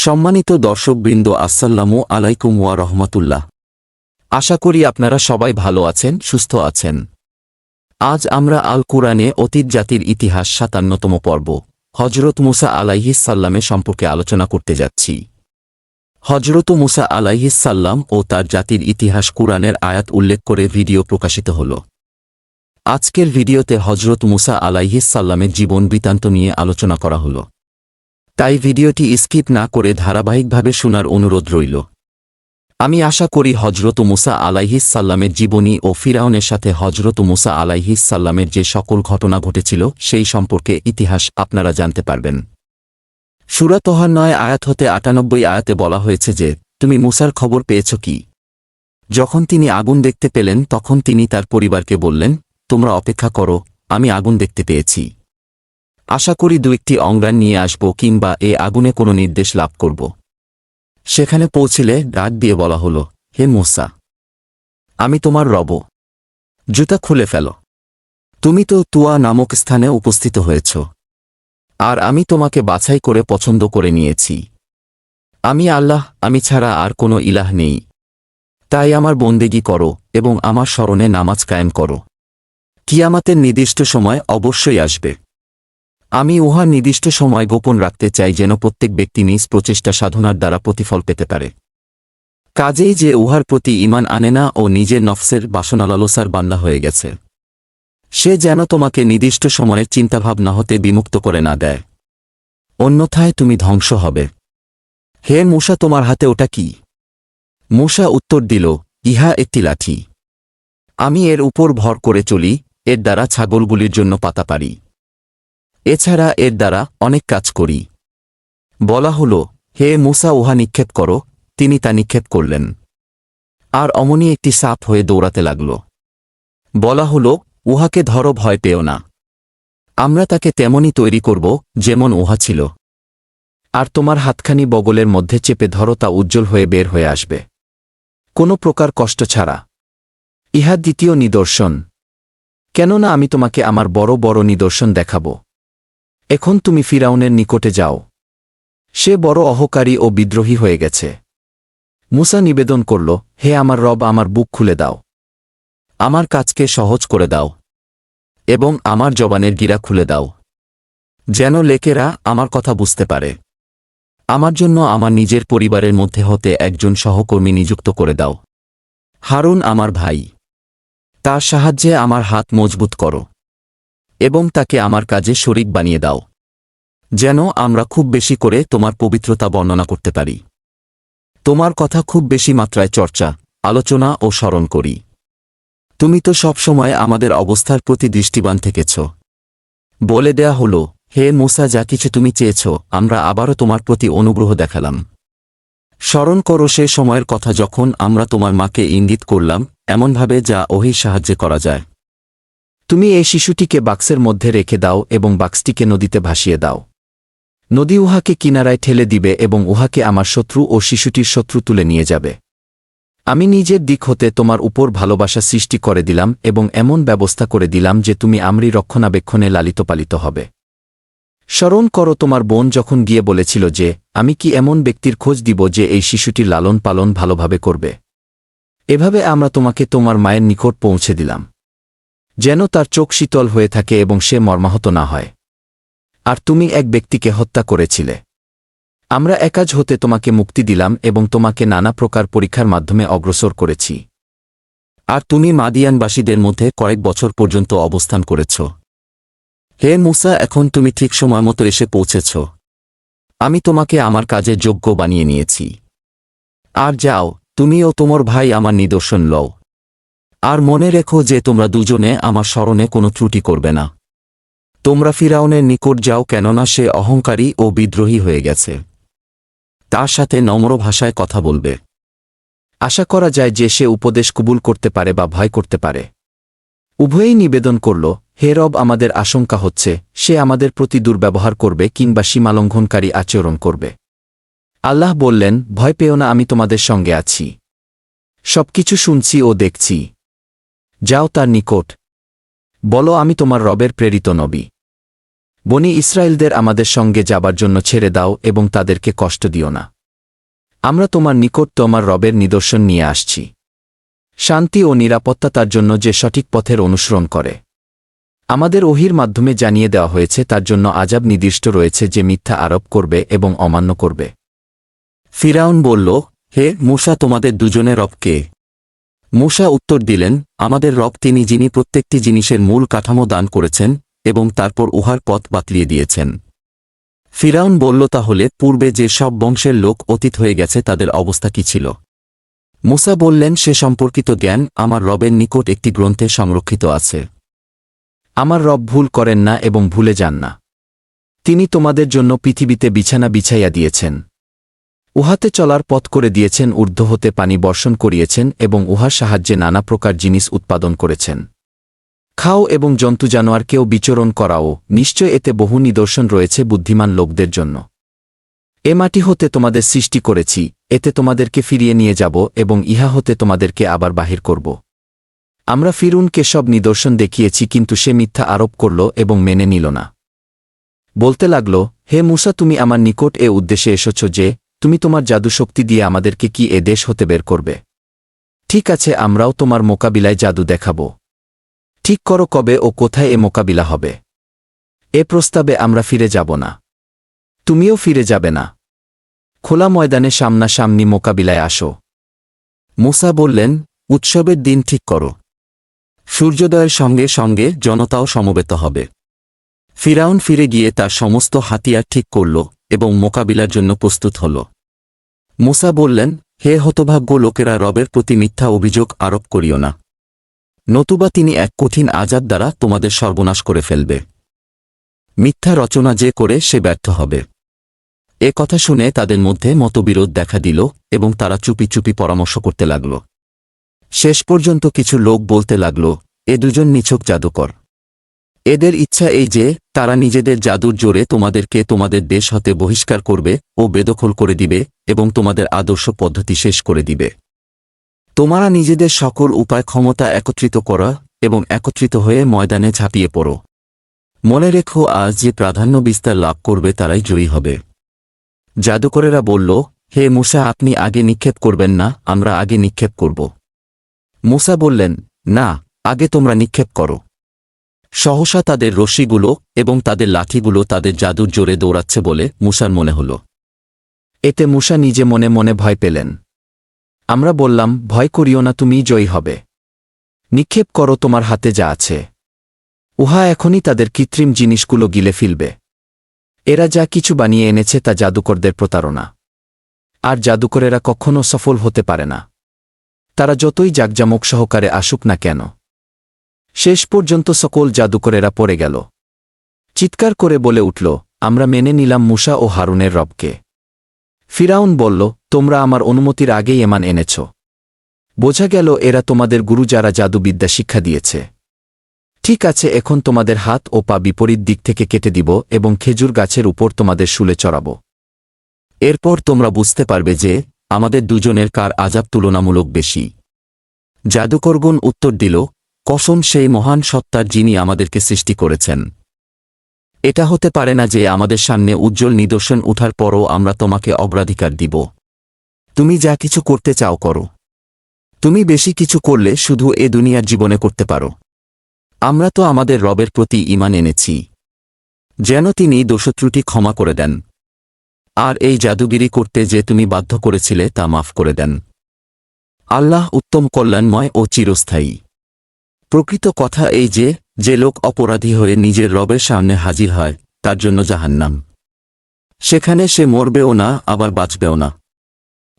সম্মানিত দর্শকবৃন্দ, আসসালামু আলাইকুম ওয়া রাহমাতুল্লাহ। আশা করি আপনারা সবাই ভালো আছেন, সুস্থ আছেন। আজ আমরা আল কুরআনে অতীত জাতির ইতিহাস ৫৭তম পর্ব হযরত মুসা আলাইহিস সাল্লামের সম্পর্কে আলোচনা করতে যাচ্ছি। হযরত মুসা আলাইহিস সাল্লাম ও তার জাতির ইতিহাস কুরআনের আয়াত উল্লেখ করে ভিডিও প্রকাশিত হল। আজকের ভিডিওতে হযরত মুসা আলাইহিস সাল্লামের জীবন বৃত্তান্ত নিয়ে আলোচনা করা হল। তাই ভিডিওটি স্কিপ না করে ধারাবাহিকভাবে শোনার অনুরোধ রইল। আমি আশা করি হযরত মুসা আলাইহিস সাল্লামের জীবনী ও ফিরাউনের সাথে হযরত মুসা আলাইহিস সাল্লামের যে সকল ঘটনা ঘটেছিল সেই সম্পর্কে ইতিহাস আপনারা জানতে পারবেন। সূরা তহার ৯ আয়াত হতে ৯৮ আয়াতে বলা হয়েছে যে, তুমি মুসার খবর পেয়েছ কি? যখন তিনি আগুন দেখতে পেলেন তখন তিনি তার পরিবারকে বললেন, তোমরা অপেক্ষা করো, আমি আগুন দেখতে পেয়েছি। আশা করি দু-একটি অঙ্গার নিয়ে আসব কিংবা এ আগুনে কোনো নির্দেশ লাভ করব। সেখানে পৌঁছিলে ডাক দিয়ে বলা হল, হে মুসা, আমি তোমার রব, জুতা খুলে ফেলো। তুমি তো তুয়া নামক স্থানে উপস্থিত হয়েছ, আর আমি তোমাকে বাছাই করে পছন্দ করে নিয়েছি। আমি আল্লাহ, আমি ছাড়া আর কোনো ইলাহ নেই। তাই আমার বন্দেগী করো এবং আমার স্মরণে নামাজ কায়েম করো। কিয়ামতের নির্দিষ্ট সময় অবশ্যই আসবে। আমি উহার নির্দিষ্ট সময় গোপন রাখতে চাই যেন প্রত্যেক ব্যক্তি নিজ প্রচেষ্টা সাধনার দ্বারা প্রতিফল পেতে পারে। কাজেই যে উহার প্রতি ঈমান আনে না ও নিজের নফসের বাসনালালসার বান্দা হয়ে গেছে, সে যেন তোমাকে নির্দিষ্ট সময়ের চিন্তাভাবনা হতে বিমুক্ত করে না দেয়, অন্যথায় তুমি ধ্বংস হবে। হে মূসা, তোমার হাতে ওটা কি? মূসা উত্তর দিল, ইহা একটি লাঠি। আমি এর উপর ভর করে চলি, এর দ্বারা ছাগলগুলির জন্য পাতা পারি। এছাড়া এর দ্বারা অনেক কাজ করি। বলা হল, হে মূসা, উহা নিক্ষেপ করো। তিনি তা নিক্ষেপ করলেন, আর অমনি একটি সাপ হয়ে দৌড়াতে লাগল। বলা হল, উহাকে ধরো, ভয় পেও না। আমরা তাকে তেমনই তৈরি করব যেমন উহা ছিল, আর তোমার হাতখানি বগলের মধ্যে চেপে ধরো, তা উজ্জ্বল হয়ে বের হয়ে আসবে, কোনো প্রকার কষ্ট ছাড়া। ইহা দ্বিতীয় নিদর্শন, কেননা আমি তোমাকে আমার বড় বড় নিদর্শন দেখাব। এখন তুমি ফিরাউনের নিকটে যাও, সে বড় অহংকারী ও বিদ্রোহী হয়ে গেছে। মূসা নিবেদন করল, হে আমার রব, আমার বুক খুলে দাও, আমার কাজকে সহজ করে দাও এবং আমার জবানের গিরা খুলে দাও, যেন লোকেরা আমার কথা বুঝতে পারে। আমার জন্য আমার নিজের পরিবারের মধ্যে হতে একজন সহকর্মী নিযুক্ত করে দাও, হারুন আমার ভাই। তার সাহায্যে আমার হাত মজবুত করো এবং তাকে আমার কাজে শরীক বানিয়ে দাও, যেন আমরা খুব বেশি করে তোমার পবিত্রতা বর্ণনা করতে পারি, তোমার কথা খুব বেশি মাত্রায় চর্চা, আলোচনা ও স্মরণ করি। তুমি তো সবসময় আমাদের অবস্থার প্রতি দৃষ্টিবান থেকেছ। বলে দেয়া হল, হে মূসা, যা কিছু তুমি চেয়েছ আমরা আবারও তোমার প্রতি অনুগ্রহ দেখালাম। স্মরণ করো সে সময়ের কথা যখন আমরা তোমার মাকে ইঙ্গিত করলাম এমনভাবে যা ওহীর সাহায্যে করা যায়। তুমি এই শিশুটিকে বাক্সের মধ্যে রেখে দাও এবং বাক্সটিকে নদীতে ভাসিয়ে দাও। নদী উহাকে কিনারায় ঠেলে দিবে এবং উহাকে আমার শত্রু ও শিশুটির শত্রু তুলে নিয়ে যাবে। আমি নিজের দিক হতে তোমার উপর ভালোবাসা সৃষ্টি করে দিলাম এবং এমন ব্যবস্থা করে দিলাম যে তুমি আমরি রক্ষণাবেক্ষণে লালিত পালিত হবে। স্মরণ করো তোমার বোন যখন গিয়ে বলেছিল যে, আমি কি এমন ব্যক্তির খোঁজ দিব যে এই শিশুটির লালন পালন ভালোভাবে করবে। এভাবে আমরা তোমাকে তোমার মায়ের নিকট পৌঁছে দিলাম, যেন তার চোখ শীতল হয়ে থাকে এবং সে মর্মাহত না হয়। আর তুমি এক ব্যক্তিকে হত্যা করেছিলে। আমরা একাজ হতে তোমাকে মুক্তি দিলাম এবং তোমাকে নানা প্রকার পরীক্ষার মাধ্যমে অগ্রসর করেছি। আর তুমি মাদিয়ানবাসীদের মধ্যে কয়েক বছর পর্যন্ত অবস্থান করেছ। হে মূসা, এখন তুমি ঠিক সময় মতো এসে পৌঁছেছ। আমি তোমাকে আমার কাজে যোগ্য বানিয়ে নিয়েছি। আর যাও, তুমি ও তোমার ভাই আমার নিদর্শন লও। আর মনে রেখো যে তোমরা দুজনে আমার স্মরণে কোনো ত্রুটি করবে না। তোমরা ফিরাউনের নিকট যাও, কেননা সে অহংকারী ও বিদ্রোহী হয়ে গেছে। তার সাথে নম্র ভাষায় কথা বলবে। আশা করা যায় যে সে উপদেশ কবুল করতে পারে বা ভয় করতে পারে। উভয়েই নিবেদন করল, হে রব, আমাদের আশঙ্কা হচ্ছে সে আমাদের প্রতি দুর্ব্যবহার করবে কিংবা সীমালঙ্ঘনকারী আচরণ করবে। আল্লাহ বললেন, ভয় পেও না, আমি তোমাদের সঙ্গে আছি, সবকিছু শুনছি ও দেখছি। যাও তার নিকট, বলো, আমি তোমার রবের প্রেরিত নবী। বনি ইসরায়েলদের আমাদের সঙ্গে যাবার জন্য ছেড়ে দাও এবং তাদেরকে কষ্ট দিও না। আমরা তোমার নিকট তোমার রবের নিদর্শন নিয়ে আসছি। শান্তি ও নিরাপত্তা তার জন্য যে সঠিক পথের অনুসরণ করে। আমাদের ওহীর মাধ্যমে জানিয়ে দেওয়া হয়েছে তার জন্য আযাব নির্দিষ্ট রয়েছে যে মিথ্যা আরোপ করবে এবং অমান্য করবে। ফিরাউন বলল, হে মূসা, তোমাদের দুজনের রব কে? মূসা উত্তর দিলেন, আমাদের রব তিনি যিনি প্রত্যেকটি জিনিসের মূল কাঠামো দান করেছেন এবং তারপর উহার পথ বাতলিয়ে দিয়েছেন। ফিরাউন বলল, তাহলে পূর্বে যে সব বংশের লোক অতীত হয়ে গেছে তাদের অবস্থা কি ছিল? মূসা বললেন, সে সম্পর্কিত জ্ঞান আমার রবের নিকট একটি গ্রন্থে সংরক্ষিত আছে। আমার রব ভুল করেন না এবং ভুলে যান না। তিনি তোমাদের জন্য পৃথিবীতে বিছানা বিছাইয়া দিয়েছেন, উহাতে চলার পথ করে দিয়েছেন, ঊর্ধ্ব হতে পানি বর্ষণ করিয়েছেন এবং উহার সাহায্যে নানা প্রকার জিনিস উৎপাদন করেছেন। খাও এবং জন্তু জানোয়ারকেও বিচরণ করাও, নিশ্চয় এতে বহু নিদর্শন রয়েছে বুদ্ধিমান লোকদের জন্য। এ মাটি হতে তোমাদের সৃষ্টি করেছি, এতে তোমাদেরকে ফিরিয়ে নিয়ে যাব এবং ইহা হতে তোমাদেরকে আবার বাহির করব। আমরা ফিরউনকে সব নিদর্শন দেখিয়েছি, কিন্তু সে মিথ্যা আরোপ করল এবং মেনে নিল না। বলতে লাগল, হে মূসা, তুমি আমার নিকট এ উদ্দেশ্যে এসেছ যে তুমি তোমার জাদুশক্তি দিয়ে আমাদেরকে কি এ দেশ হতে বের করবে? ঠিক আছে, আমরাও তোমার মোকাবিলায় জাদু দেখাব। ঠিক করো কবে ও কোথায় এ মোকাবিলা হবে। এ প্রস্তাবে আমরা ফিরে যাব না, তুমিও ফিরে যাবে না। খোলা ময়দানে সামনাসামনি মোকাবিলায় আসো। মূসা বললেন, উৎসবের দিন ঠিক করো। সূর্যোদয়ের সঙ্গে সঙ্গে জনতাও সমবেত হবে। ফিরাউন ফিরে গিয়ে তার সমস্ত হাতিয়ার ঠিক করল এবং মোকাবিলার জন্য প্রস্তুত হল। মূসা বললেন, হে হতভাগ্য লোকেরা, রবের প্রতি মিথ্যা অভিযোগ আরোপ করিও না, নতুবা তিনি এক কঠিন আযাব দ্বারা তোমাদের সর্বনাশ করে ফেলবে। মিথ্যা রচনা যে করে সে ব্যর্থ হবে। এ কথা শুনে তাদের মধ্যে মতবিরোধ দেখা দিল এবং তারা চুপি চুপি পরামর্শ করতে লাগল। শেষ পর্যন্ত কিছু লোক বলতে লাগল, এ দুজন নিছক জাদুকর। এদের ইচ্ছা এই যে তারা নিজেদের জাদুর জোরে তোমাদেরকে তোমাদের দেশ হতে বহিষ্কার করবে ও বেদখল করে দিবে এবং তোমাদের আদর্শ পদ্ধতি শেষ করে দিবে। তোমরা নিজেদের সকল উপায় ক্ষমতা একত্রিত করা এবং একত্রিত হয়ে ময়দানে ঝাঁপিয়ে পড়ো। মনে রেখো, আজ যে প্রাধান্য বিস্তার লাভ করবে তারাই জয়ী হবে। জাদুকরেরা বলল, হে মূসা, আপনি আগে নিক্ষেপ করবেন না, আমরা আগে নিক্ষেপ করব। মূসা বললেন, না, আগে তোমরা নিক্ষেপ করো। সহসা তাদের রশ্মিগুলো এবং তাদের লাঠিগুলো তাদের জাদুর জোরে দৌড়াচ্ছে বলে মূসার মনে হল। এতে মূসা নিজে মনে মনে ভয় পেলেন। আমরা বললাম, ভয় করিও না, তুমিই জয়ী হবে। নিক্ষেপ করো তোমার হাতে যা আছে। উহা এখনই তাদের কৃত্রিম জিনিসগুলো গিলে ফেলবে। এরা যা কিছু বানিয়ে এনেছে তা জাদুকরদের প্রতারণা। আর জাদুকরেরা কখনো সফল হতে পারে না, তারা যতই জাকজমক সহকারে আসুক না কেন। শেষ পর্যন্ত সকল জাদুকরেরা পড়ে গেল। চিৎকার করে বলে উঠল, আমরা মেনে নিলাম মূসা ও হারুনের রবকে। ফিরাউন বলল, তোমরা আমার অনুমতির আগেই এমান এনেছ। বোঝা গেল এরা তোমাদের গুরু যারা জাদুবিদ্যা শিক্ষা দিয়েছে। ঠিক আছে, এখন তোমাদের হাত ও পা বিপরীত দিক থেকে কেটে দিব এবং খেজুর গাছের উপর তোমাদের শুলে চড়াব। এরপর তোমরা বুঝতে পারবে যে আমাদের দুজনের কার আযাব তুলনামূলক বেশি। জাদুকরগণ উত্তর দিল, কসম সেই মহান সত্তার যিনি আমাদেরকে সৃষ্টি করেছেন। এটা হতে পারে না যে আমাদের সামনে উজ্জ্বল নিদর্শন উঠার পরও আমরা তোমাকে অগ্রাধিকার দিব। তুমি যা কিছু করতে চাও করো। তুমি বেশি কিছু করলে শুধু এ দুনিয়ার জীবনে করতে পারো। আমরা তো আমাদের রবের প্রতি ঈমান এনেছি, যেন তিনি দোষত্রুটি ক্ষমা করে দেন, আর এই জাদুগিরি করতে যে তুমি বাধ্য করেছিলে তা মাফ করে দেন। আল্লাহ উত্তম, কল্যাণময় ও চিরস্থায়ী। প্রকৃত কথা এই যে যে লোক অপরাধী হয়ে নিজের রবের সামনে হাজির হয় তার জন্য জাহান্নাম। সেখানে সে মরবেও না, আবার বাঁচবেও না।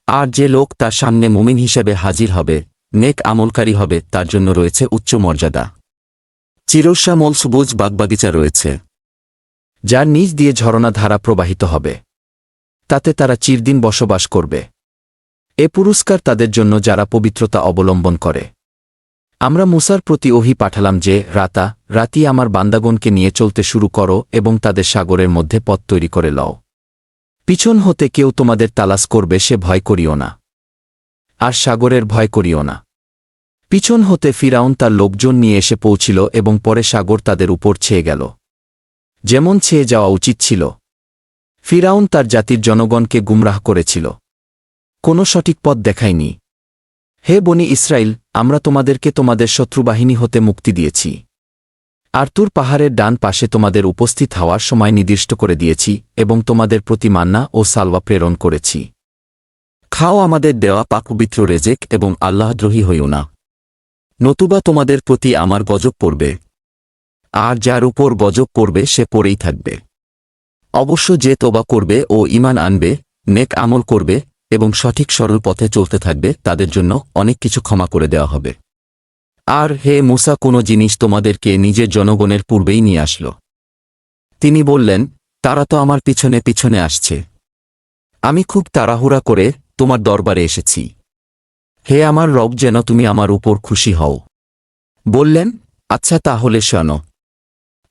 আর যে লোক তার সামনে মুমিন হিসেবে হাজির হবে, নেক আমলকারী হবে, তার জন্য রয়েছে উচ্চ মর্যাদা। চিরশ্যামল সবুজ বাগবাগিচা রয়েছে, যার নিচ দিয়ে ঝরনা ধারা প্রবাহিত হবে। তাতে তারা চিরদিন বসবাস করবে। এ পুরস্কার তাদের জন্য যারা পবিত্রতা অবলম্বন করে। আমরা মূসার প্রতি ওহী পাঠালাম যে রাতি আমার বান্দাগণকে নিয়ে চলতে শুরু করো এবং তাদের সাগরের মধ্যে পথ তৈরি করে লও। পিছন হতে কেউ তোমাদের তালাশ করবে, সে ভয় করিও না, আর সাগরের ভয় করিও না। পিছন হতে ফিরাউন তার লোকজন নিয়ে এসে পৌঁছিল এবং পরে সাগর তাদের উপর ছেয়ে গেল, যেমন ছেয়ে যাওয়া উচিত ছিল। ফিরাউন তার জাতির জনগণকে গুমরাহ করেছিল। কোনো সঠিক পথ দেখায়নি। হে বনি ইসরাইল, আমরা তোমাদেরকে তোমাদের শত্রুবাহিনী হতে মুক্তি দিয়েছি। আর তুর পাহাড়ের ডান পাশে তোমাদের উপস্থিত হওয়ার সময় নির্দিষ্ট করে দিয়েছি এবং তোমাদের প্রতি মান্না ও সালওয়া প্রেরণ করেছি। খাও আমাদের দেওয়া পাকপবিত্র রেজেক এবং আল্লাহদ্রোহী হইও না, নতুবা তোমাদের প্রতি আমার গজব পড়বে। আর যার উপর গজব পড়বে সে পড়েই থাকবে। অবশ্য যে তোবা করবে ও ঈমান আনবে, নেক আমল করবে এবং সঠিক সরল পথে চলতে থাকবে, তাদের জন্য অনেক কিছু ক্ষমা করে দেওয়া হবে। আর হে মূসা, কোনো জিনিস তোমাদেরকে নিজের জনগণের পূর্বেই নিয়ে আসল। তিনি বললেন, তারা তো আমার পিছনে পিছনে আসছে। আমি খুব তাড়াহুড়া করে তোমার দরবারে এসেছি। হে আমার রব, যেন তুমি আমার উপর খুশি হও। বললেন, আচ্ছা তাহলে শোনো।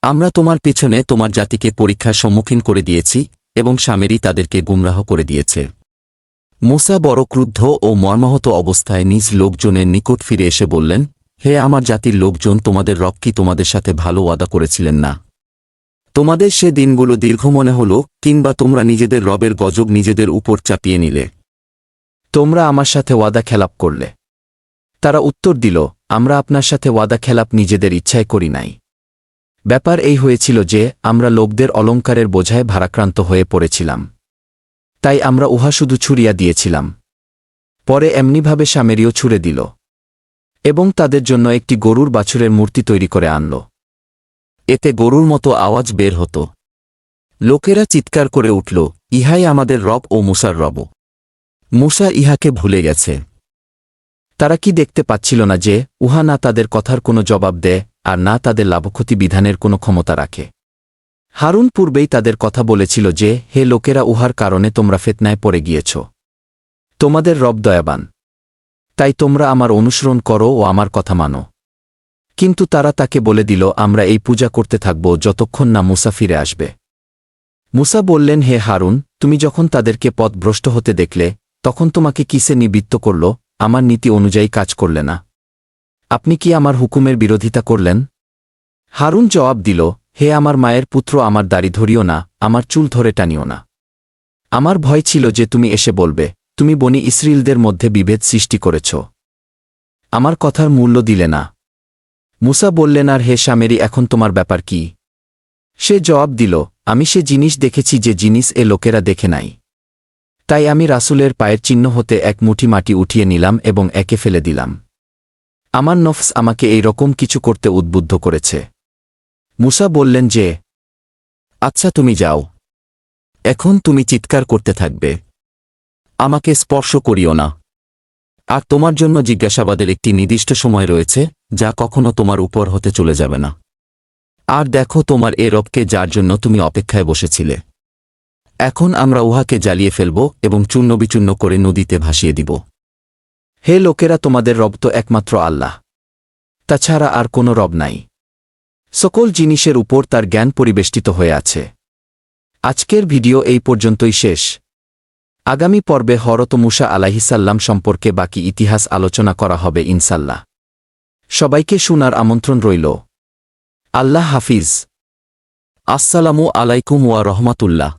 আমরা তোমার পিছনে তোমার জাতিকে পরীক্ষার সম্মুখীন করে দিয়েছি এবং সামেরী তাদেরকে গুমরাহ করে দিয়েছে। মূসা বড় ক্রুদ্ধ ও মর্মাহত অবস্থায় নিজ লোকজনের নিকট ফিরে এসে বললেন, হে আমার জাতির লোকজন, তোমাদের রব কি তোমাদের সাথে ভালো ওয়াদা করেছিলেন না? তোমাদের সে দিনগুলো দীর্ঘ মনে হল, কিংবা তোমরা নিজেদের রবের গজব নিজেদের উপর চাপিয়ে নিলে? তোমরা আমার সাথে ওয়াদা খেলাপ করলে। তারা উত্তর দিল, আমরা আপনার সাথে ওয়াদা খেলাপ নিজেদের ইচ্ছায় করি নাই। ব্যাপার এই হয়েছিল যে আমরা লোকদের অলঙ্কারের বোঝায় ভারাক্রান্ত হয়ে পড়েছিলাম, তাই আমরা উহা শুধু ছুড়িয়া দিয়েছিলাম। পরে এমনিভাবে সামেরীও ছুড়ে দিল এবং তাদের জন্য একটি গরুর বাছুরের মূর্তি তৈরি করে আনল। এতে গরুর মতো আওয়াজ বের হতো। লোকেরা চিৎকার করে উঠল, ইহাই আমাদের রব ও মূসার রব। মূসা ইহাকে ভুলে গেছে। তারা কি দেখতে পাচ্ছিল না যে উহা না তাদের কথার কোনো জবাব দেয় আর না তাদের লাভক্ষতি বিধানের কোনো ক্ষমতা রাখে? হারুন পূর্বেই তাদের কথা বলেছিল যে, হে লোকেরা, উহার কারণে তোমরা ফিতনায় পড়ে গিয়েছ। তোমাদের রব দয়াবান, তাই তোমরা আমার অনুসরণ করো ও আমার কথা মানো। কিন্তু তারা তাকে বলে দিল, আমরা এই পূজা করতে থাকব যতক্ষণ না মূসা ফিরে আসবে। মূসা বললেন, হে হারুন, তুমি যখন তাদেরকে পথভ্রষ্ট হতে দেখলে, তখন তোমাকে কিসে নিবৃত্ত করল? আমার নীতি অনুযায়ী কাজ করলে না। আপনি কি আমার হুকুমের বিরোধিতা করলেন? হারুন জবাব দিল, হে আমার মায়ের পুত্র, আমার দাড়ি ধরিও না, আমার চুল ধরে টানিও না। আমার ভয় ছিল যে তুমি এসে বলবে, তুমি বনি ইসরাঈলদের মধ্যে বিভেদ সৃষ্টি করেছ। আমার কথার মূল্য দিলে না। মূসা বললেন, আর হে সামেরী, এখন তোমার ব্যাপার কি? সে জবাব দিল, আমি সে জিনিস দেখেছি যে জিনিস এ লোকেরা দেখে নাই। তাই আমি রাসূলের পায়ের চিহ্ন হতে এক মুঠি মাটি উঠিয়ে নিলাম এবং একে ফেলে দিলাম। আমার নফস আমাকে এই রকম কিছু করতে উদ্বুদ্ধ করেছে। মূসা বললেন যে, আচ্ছা তুমি যাও, এখন তুমি চিৎকার করতে থাকবে, আমাকে স্পর্শ করিও না। আর তোমার জন্য জিজ্ঞাসাবাদের একটি নির্দিষ্ট সময় রয়েছে, যা কখনো তোমার উপর হতে চলে যাবে না। আর দেখো তোমার এ রবকে, যার জন্য তুমি অপেক্ষায় বসেছিলে। এখন আমরা উহাকে জ্বালিয়ে ফেলব এবং চূর্ণবিচূর্ণ করে নদীতে ভাসিয়ে দিব। হে লোকেরা, তোমাদের রব তো একমাত্র আল্লাহ, তাছাড়া আর কোনো রব নাই। সকল জিনিসের উপর তার জ্ঞান পরিবেষ্টিত হয়ে আছে। আজকের ভিডিও এই পর্যন্তই শেষ। আগামী পর্বে হযরত মূসা আলাইহিসসালাম সম্পর্কে বাকি ইতিহাস আলোচনা করা হবে ইনশাল্লাহ। সবাইকে শোনার আমন্ত্রণ রইল। আল্লাহ হাফিজ। আসসালামু আলাইকুম ওয়া রাহমাতুল্লাহ।